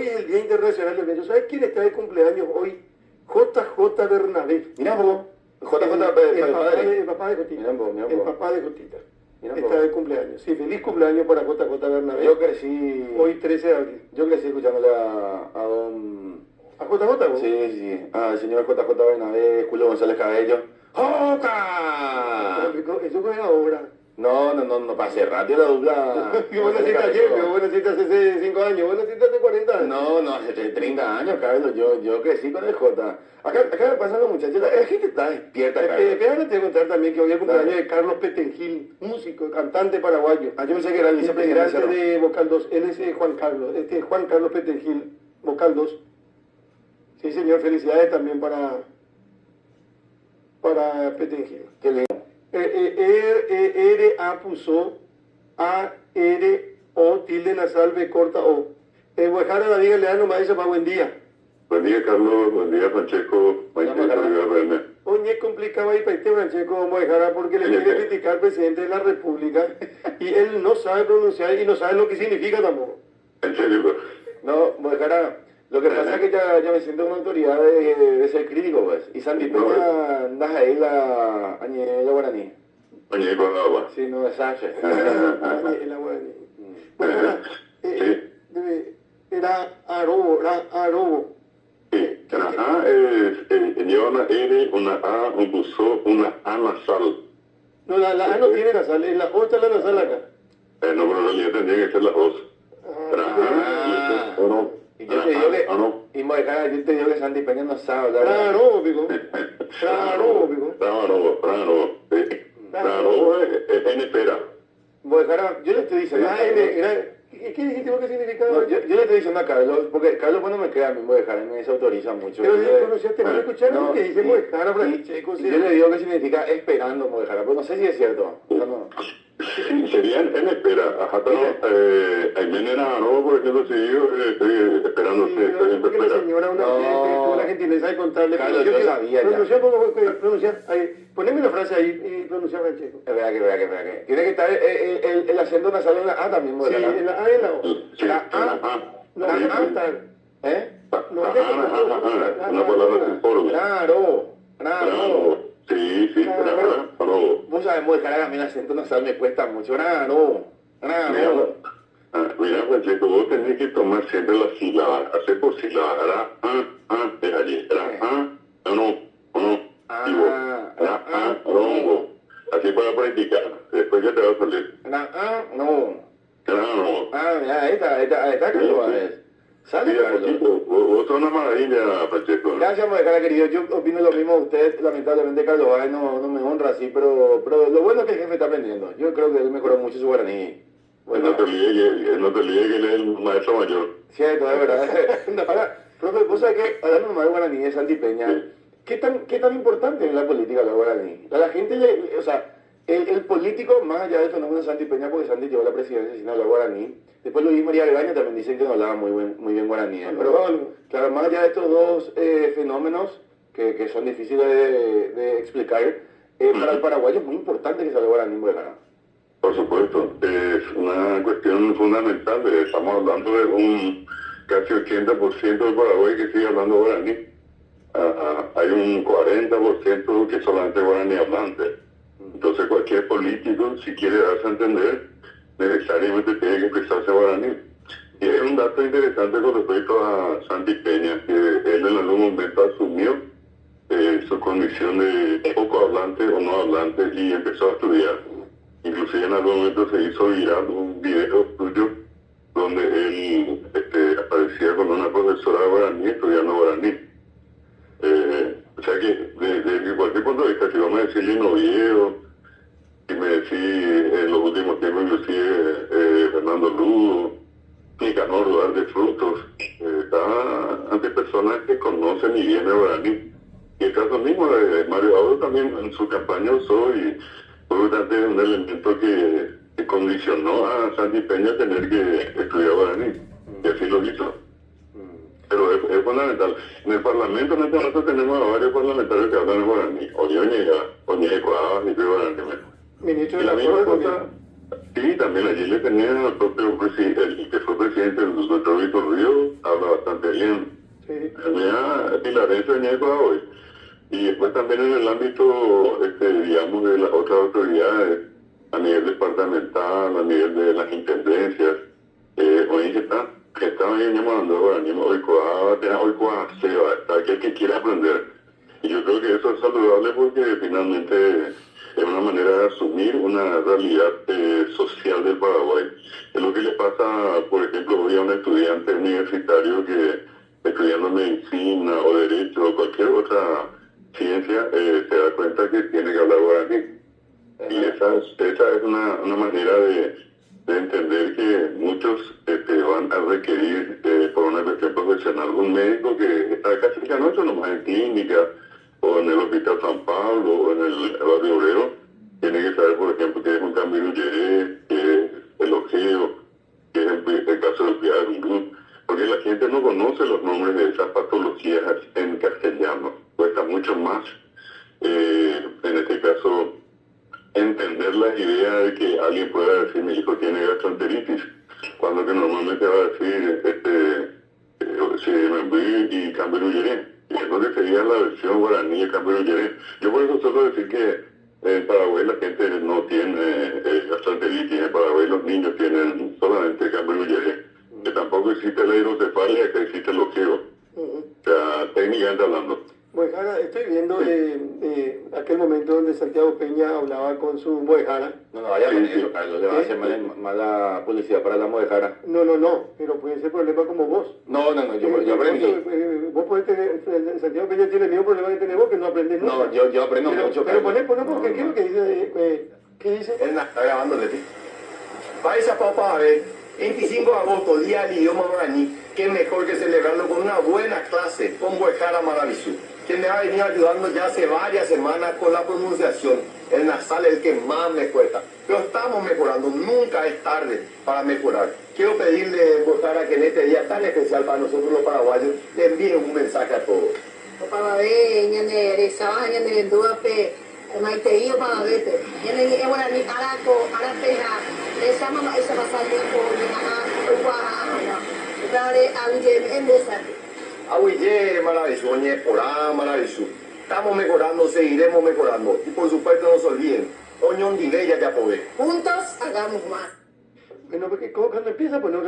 hoy es el Día Internacional del Niño. ¿Sabes quién está de cumpleaños hoy? JJ Bernabé. Mirá vos, JJ El papá de Jotita. Mirá vos. El papá de Jotita. Mirá Está vos. de cumpleaños. Sí, feliz cumpleaños para JJ Bernabé. Yo crecí... Hoy 13 de abril. Yo crecí escuchándole a don... ¿A JJ vos? Sí. Al señor JJ Bernabé, Julio González Cabello. ¡Jota! Eso fue ahora. No pase rato la dupla. Vos naciste ayer, pero vos naciste hace 5 años. Vos naciste hace 40 años. No, hace 30 años, Carlos. Yo crecí con el J. Acá me pasan los muchachos. La gente está despierta, Carlos. Déjame te contar también que hoy es el cumpleaños de Carlos Petengil, músico, cantante paraguayo. Yo pensé que era el vicepresidente. Integrante de Vocal 2. Él es Juan Carlos. Este es Juan Carlos Petengil, Vocal 2. Sí, señor. Felicidades también para Petengil. Qué lindo. R-A puso A-R-O tilde nasal B corta O. Guajara David Galeano me dice para buen día. Buen día, Carlos. Buen día, Francesco. Oye, complicado ahí para este Francesco Guajara porque le quiere criticar al presidente de la República y él no sabe pronunciar y no sabe lo que significa tampoco. ¿En serio? No, Guajara, lo que pasa es que ya me siento una autoridad de ser crítico, pues. Y Sandy Peña andas ahí la guaraní. Oye, con agua. Sí, no es Sánchez. El guaraní. Bueno, era Arobo. Sí, la A lleva una R, una A, un buzo, una A nasal. No, la A no tiene nasal, la O está la nasal acá. No, pero en realidad tendría que ser las dos. Y yo te digo que, y Guajara, yo te digo que Sandy Peña no sabe hablar. Claro, pico. Claro, en espera. Guajara, yo le estoy diciendo... ¿Qué dijiste vos que significaba? No, yo le estoy diciendo a Carlos, porque Carlos cuando me crea a mí Guajara me desautoriza mucho. Pero pronunciaste mal, escucharon lo que dice Guajara, Francesco. Yo le digo que significa esperando Guajara, pero no sé si es cierto. Sería en espera. Ajá, no, por ejemplo, si yo estoy esperando, estoy en porque la espera. señora tuvo la gentileza de contarle. Claro, yo sabía ya. Pronunciar, poneme una frase ahí y pronunciar Francesco. Espera que. Tiene que estar el acento nasal en la A también, Sí, Guajara. en la A y en la O. Sí, La A. No, hay que contar. ¿Eh? Una palabra sin forma. Claro. Sí, claro. Vos sabés, Guajara, a mí el acento nasal me cuesta mucho. Claro. Mira, Francesco, vos tenés que tomar siempre la sílaba, hacer por sílaba, es allí, así para practicar, después ya te va a salir. Ya, ahí está, Carlos. Sale, Carlos. Vos sos una maravilla, Francesco. Gracias, Guajara, querido. Yo opino lo mismo de usted. Lamentablemente, Carlos Báez no me honra así, pero lo bueno es que el jefe está aprendiendo. Yo creo que él mejoró mucho su guaraní. Bueno, no te olvides que él es el maestro mayor. Cierto, es verdad. Ahora, profe, vos sabés que hablando nomás de guaraní de Santi Peña, ¿qué tan importante es la política la guaraní? A la gente el político, más allá del fenómeno de Santi Peña, porque Santi llevó la presidencia sin hablar guaraní, después Luis María Legaña también dicen que no hablaba muy bien guaraní. Pero bueno, claro, más allá de estos dos fenómenos que son difíciles de explicar, para el paraguayo es muy importante que se hable guaraní en Guajara. Por supuesto, es una cuestión fundamental. Estamos hablando de un casi 80% del Paraguay que sigue hablando guaraní. Hay un 40% que solamente guaraní hablante. Entonces cualquier político, si quiere darse a entender, necesariamente tiene que expresarse guaraní. Y es un dato interesante con respecto a Santi Peña, que él en algún momento asumió su condición de poco hablante o no hablante y empezó a estudiar. Inclusive en algún momento se hizo viral un video suyo donde él aparecía con una profesora de guaraní estudiando guaraní. O sea que desde cualquier punto de vista, si vamos a decirle Oviedo, si me decís en los últimos tiempos inclusive Fernando Lugo, Nicanor Duarte Frutos, está ante personas que conocen y bien el guaraní. Y el caso mismo de Mario Auro también en su campaña usó y fue un elemento que condicionó a Santi Peña a tener que estudiar guaraní, y así lo hizo. Pero es fundamental. En el Parlamento en este momento tenemos a varios parlamentarios que hablan guaraní, Oñecoa, ni guaraní. Ministro Y de la la misma Corte cosa, Sí, también allí le tenían al propio el que fue presidente, el doctor Víctor Río, habla bastante bien. Sí. Tenía Pilarense en hoy. Y después también en el ámbito, digamos, de las otras autoridades, a nivel departamental, a nivel de las intendencias, hoy que está bien llamando ahora, hoy aquel que quiera aprender. Y yo creo que eso es saludable porque finalmente es una manera de asumir una realidad social del Paraguay. Es lo que le pasa, por ejemplo, hoy a un estudiante universitario que estudiando medicina o derecho o cualquier otra ciencia se da cuenta que tiene que hablar guaraní. Y esa es una manera de entender que muchos van a requerir por una cuestión profesional un médico que está casi que anoche nomás en clínica o en el Hospital San Pablo o en el barrio obrero, tiene que saber, por ejemplo, que es un cambio que es el ojeo, que es el caso del Piedad, porque la gente no conoce los nombres de esas patologías en castellano. Cuesta mucho más, en este caso, entender la idea de que alguien pueda decir mi hijo tiene gastroenteritis, cuando que normalmente va a decir y Camberuyeré. Y eso que sería la versión guaraní de Camberuyeré. Yo por eso suelo decir que en Paraguay la gente no tiene gastroenteritis, en Paraguay los niños tienen solamente Camberuyeré. Que tampoco existe la hidrocefalia, que existe el ojeo. O sea, técnicamente hablando. Moejara, estoy viendo aquel momento donde Santiago Peña hablaba con su Moejara. No, vaya con eso, Carlos, le va a hacer mala publicidad para la Moejara. No, pero puede ser problema como vos. No, yo aprendí. Vos podés tener, Santiago Peña tiene el mismo problema que tenés vos, que no aprendes nunca. No, yo aprendo mucho, pero Carlos. poné porque ¿qué es lo que dice? ¿Qué dice? Él está grabando, Leti. Vais a papá a ver. 25 de agosto, Día del Idioma Guaraní, qué mejor que celebrarlo con una buena clase con Moejara Maravillú, que me ha venido ayudando ya hace varias semanas con la pronunciación. El nasal es el que más me cuesta, pero estamos mejorando, nunca es tarde para mejorar. Quiero pedirle, Moejara, que en este día tan especial para nosotros los paraguayos, le envíen un mensaje a todos. Para ver, ñane, sábado, ñane, duape, maiteío para verte. Ñane, guaraní, araco, arapeja, le llama esa pasada por Ahuille maravilloso, porá maravilloso. Estamos mejorando, seguiremos mejorando. Y por supuesto no se olviden, Oñón Dineya ya podés. Juntos hagamos más. Bueno, porque cuando empieza, pues no